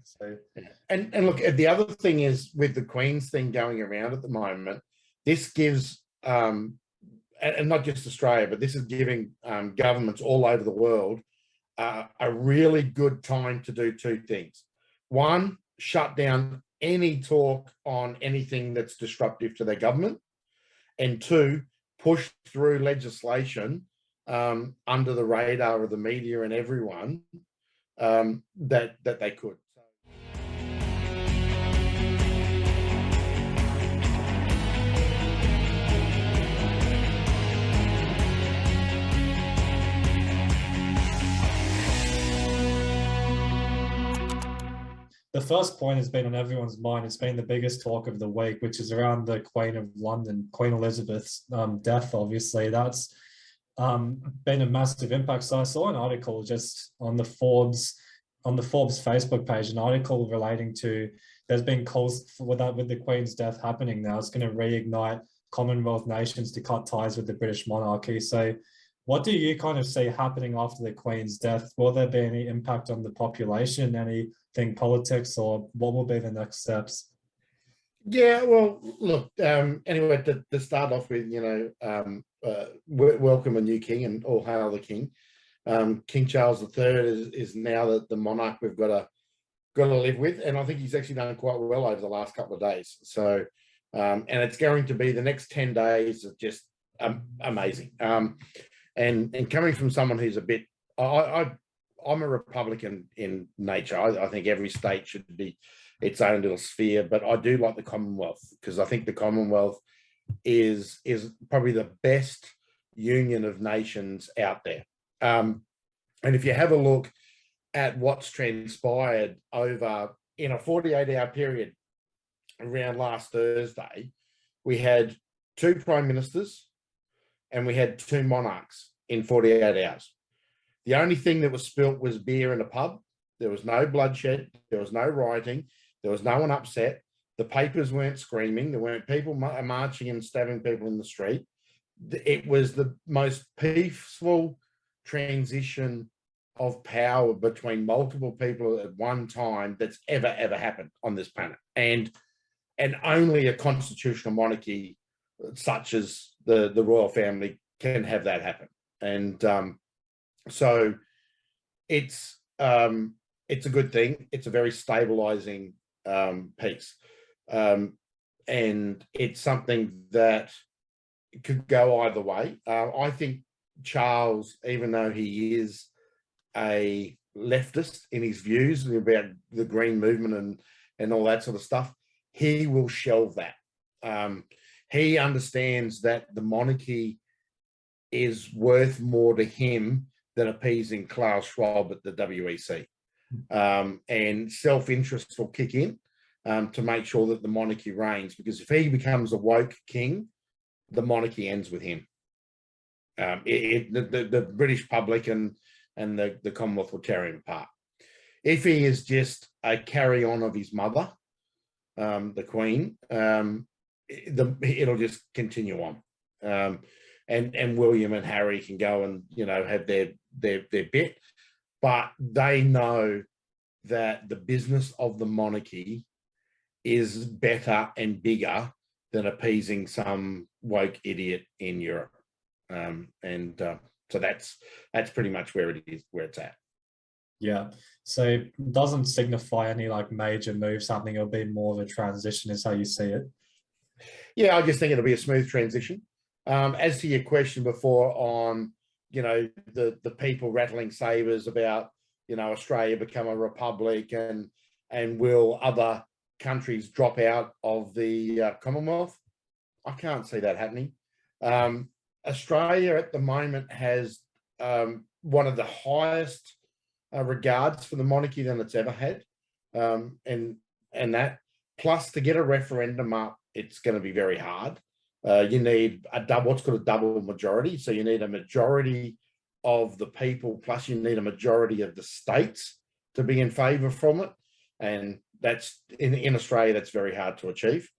So, and look, the other thing is with the Queen's thing going around at the moment, this gives, and not just Australia, but this is giving governments all over the world a really good time to do two things. One, shut down any talk on anything that's disruptive to their government, and two, push through legislation under the radar of the media and everyone that they could. the first point has been on everyone's mind. It's been the biggest talk of the week, which is around the Queen of London, Queen Elizabeth's death. Obviously, that's been a massive impact. So I saw an article just on the Forbes Facebook page, an article relating to there's been calls with the Queen's death happening now. It's going to reignite Commonwealth nations to cut ties with the British monarchy. So what do you kind of see happening after the Queen's death? Will there be any impact on the population, anything politics, or what will be the next steps? Yeah, well, look, anyway, to start off with, welcome a new king and all hail the king. King Charles III is now the monarch we've got to live with, and I think he's actually done quite well over the last couple of days. So, and it's going to be the next 10 days of just amazing. And coming from someone who's a bit, I'm a Republican in nature. I think every state should be its own little sphere, but I do like the Commonwealth because I think the Commonwealth is probably the best union of nations out there. And if you have a look at what's transpired over in a 48-hour period around last Thursday, we had 2 prime ministers and we had 2 monarchs in 48 hours. The only thing that was spilt was beer in a pub. There was no bloodshed. There was no rioting. There was no one upset. The papers weren't screaming. There weren't people marching and stabbing people in the street. It was the most peaceful transition of power between multiple people at one time that's ever happened on this planet. And only a constitutional monarchy such as the royal family can have that happen. And so it's a good thing. It's a very stabilizing piece. And it's something that could go either way. I think Charles, even though he is a leftist in his views about the Green movement and all that sort of stuff, he will shelve that. He understands that the monarchy is worth more to him than appeasing Klaus Schwab at the WEC. And self-interest will kick in to make sure that the monarchy reigns, because if he becomes a woke king, the monarchy ends with him. The British public and the Commonwealth will tear him apart. If he is just a carry-on of his mother, the Queen, it'll just continue on. And William and Harry can go and have their bit, but they know that the business of the monarchy is better and bigger than appeasing some woke idiot in Europe. So that's pretty much where it is, where it's at. Yeah. So it doesn't signify any major move, something. It'll be more of a transition is how you see it. Yeah, I just think it'll be a smooth transition. As to your question before on, the people rattling sabers about, Australia become a republic and will other countries drop out of the Commonwealth, I can't see that happening. Australia at the moment has one of the highest regards for the monarchy than it's ever had. And that, plus to get a referendum up, it's going to be very hard. You need what's called a double majority. So you need a majority of the people, plus you need a majority of the states to be in favour from it. And that's in Australia, that's very hard to achieve.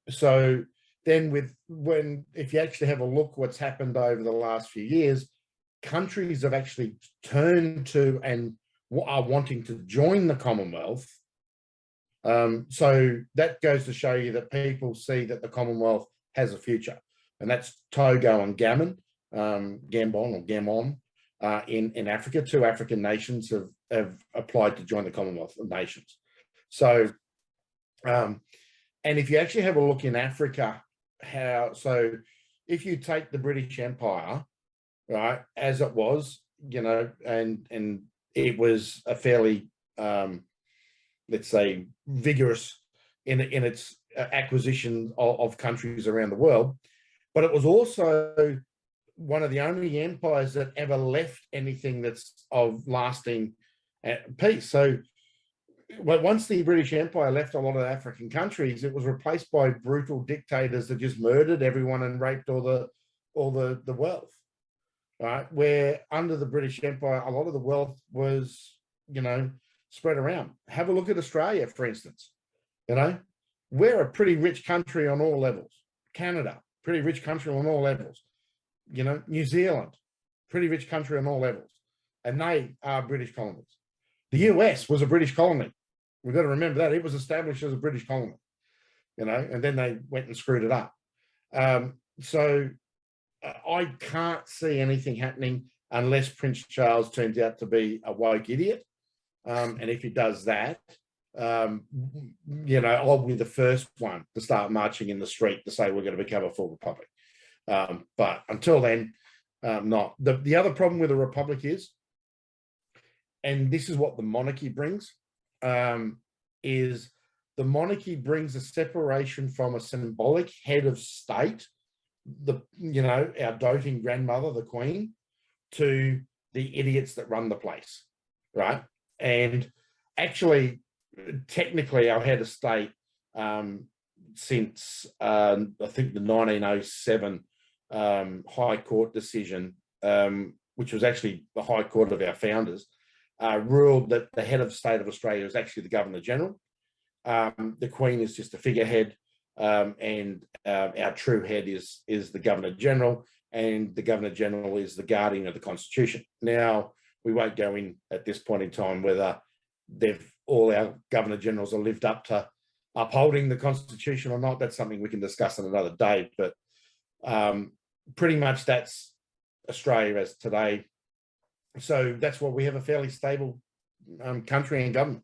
So then if you actually have a look what's happened over the last few years, countries have actually turned to and are wanting to join the Commonwealth. So that goes to show you that people see that the Commonwealth has a future, and that's Togo and Gabon in Africa. 2 African nations have applied to join the Commonwealth of Nations. So, and if you actually have a look in Africa, if you take the British Empire, right, as it was, and it was a fairly, let's say, vigorous in its acquisition of countries around the world, but it was also one of the only empires that ever left anything that's of lasting peace. So once the British Empire left a lot of African countries, it was replaced by brutal dictators that just murdered everyone and raped all the wealth. Right, where under the British Empire, a lot of the wealth was, spread around. Have a look at Australia, for instance. We're a pretty rich country on all levels. Canada, pretty rich country on all levels. New Zealand, pretty rich country on all levels. And they are British colonies. The US was a British colony. We've got to remember that. It was established as a British colony, and then they went and screwed it up. So I can't see anything happening unless Prince Charles turns out to be a woke idiot. And if he does that, I'll be the first one to start marching in the street to say we're going to become a full republic. But until then, not. The other problem with a republic is, and this is what the monarchy brings, is the monarchy brings a separation from a symbolic head of state, our doting grandmother, the Queen, to the idiots that run the place, right? And actually, technically, our head of state, since I think the 1907 High Court decision, which was actually the High Court of our founders, ruled that the head of state of Australia is actually the Governor General. The Queen is just a figurehead, and our true head is the Governor General, and the Governor General is the guardian of the Constitution. Now, we won't go in at this point in time whether all our Governor Generals are lived up to upholding the Constitution or not. That's something we can discuss on another day, but pretty much that's Australia as today. So that's why we have a fairly stable country and government.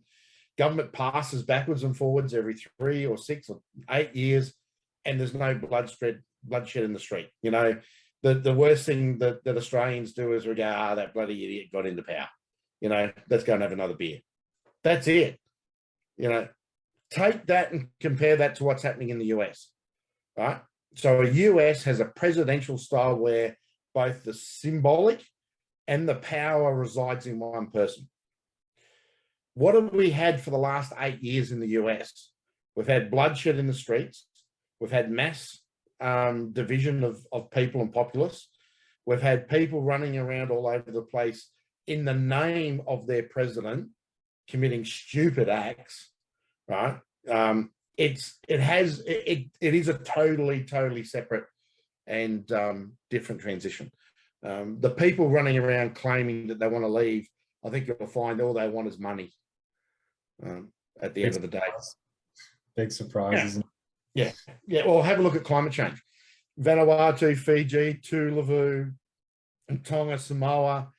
Government passes backwards and forwards every 3 or 6 or 8 years, and there's no bloodshed in the street. The worst thing that Australians do is we go, that bloody idiot got into power. Let's go and have another beer. That's it. Take that and compare that to what's happening in the US, right? So the US has a presidential style where both the symbolic and the power resides in one person. What have we had for the last 8 years in the US? We've had bloodshed in the streets. We've had mass division of people and populace. We've had people running around all over the place in the name of their president committing stupid acts, right? It is a totally separate and different transition. The people running around claiming that they want to leave, I think you'll find all they want is money at the end of the day. Big surprise, isn't it? Yeah. Well, have a look at climate change. Vanuatu, Fiji, Tuvalu, Tonga, Samoa,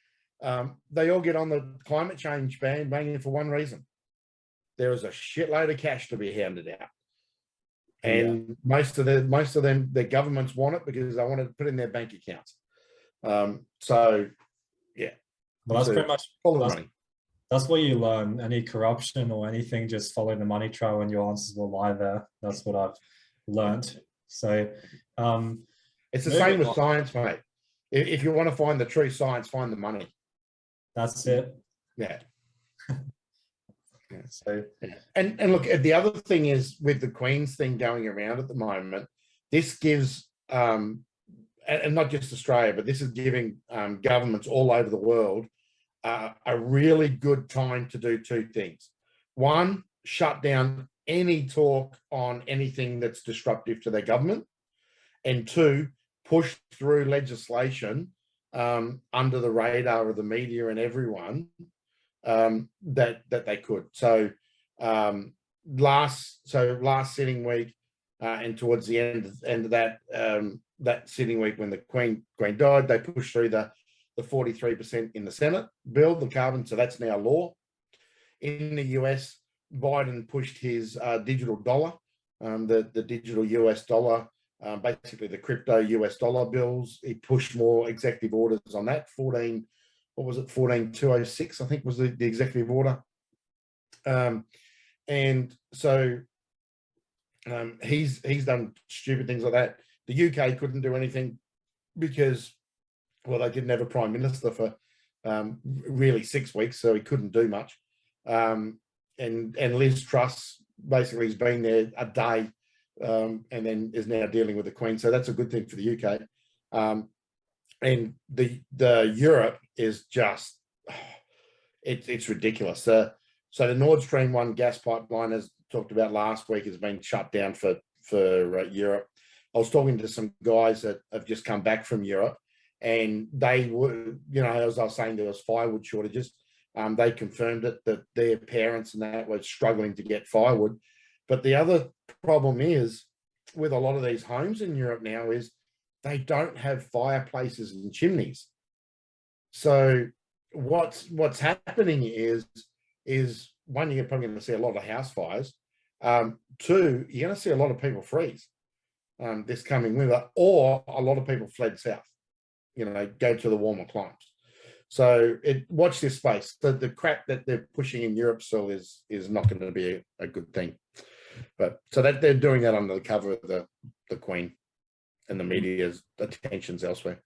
they all get on the climate change bandwagon for one reason. There is a shitload of cash to be handed out. And most of them, their governments want it because they want to put in their bank accounts. So, yeah. Well, that's pretty much all the money. That's what you learn. Any corruption or anything, just follow the money trail and your answers will lie there. That's what I've learned. So it's the same with science, mate. If you want to find the true science, find the money. That's it. Yeah. So, and look, the other thing is with the Queen's thing going around at the moment, this gives, and not just Australia, but this is giving governments all over the world a really good time to do two things. One, shut down any talk on anything that's disruptive to their government. And two, push through legislation under the radar of the media and everyone that they could. So last sitting week, and towards the end of that sitting week, when the Queen died, they pushed through the 43% in the Senate bill, the carbon. So that's now law. In the US, Biden pushed his digital dollar, the digital US dollar, basically the crypto US dollar bills. He pushed more executive orders on that. 14206, I think, was the executive order. And so he's done stupid things like that. The UK couldn't do anything because, well, they didn't have a prime minister for really 6 weeks, so he couldn't do much. And Liz Truss basically has been there a day, and then is now dealing with the Queen. So that's a good thing for the UK. And the Europe is just, it's ridiculous. So the Nord Stream 1 gas pipeline, as talked about last week, has been shut down for Europe. I was talking to some guys that have just come back from Europe, and they were, as I was saying, there was firewood shortages. They confirmed it, that their parents and that were struggling to get firewood. But the other problem is, with a lot of these homes in Europe now, is they don't have fireplaces and chimneys. So what's happening is one, you're probably going to see a lot of house fires. Two, you're going to see a lot of people freeze this coming winter, or a lot of people fled south, go to the warmer climes. So watch this space. The crap that they're pushing in Europe still is not going to be a good thing. But so that they're doing that under the cover of the Queen and the media's attentions elsewhere.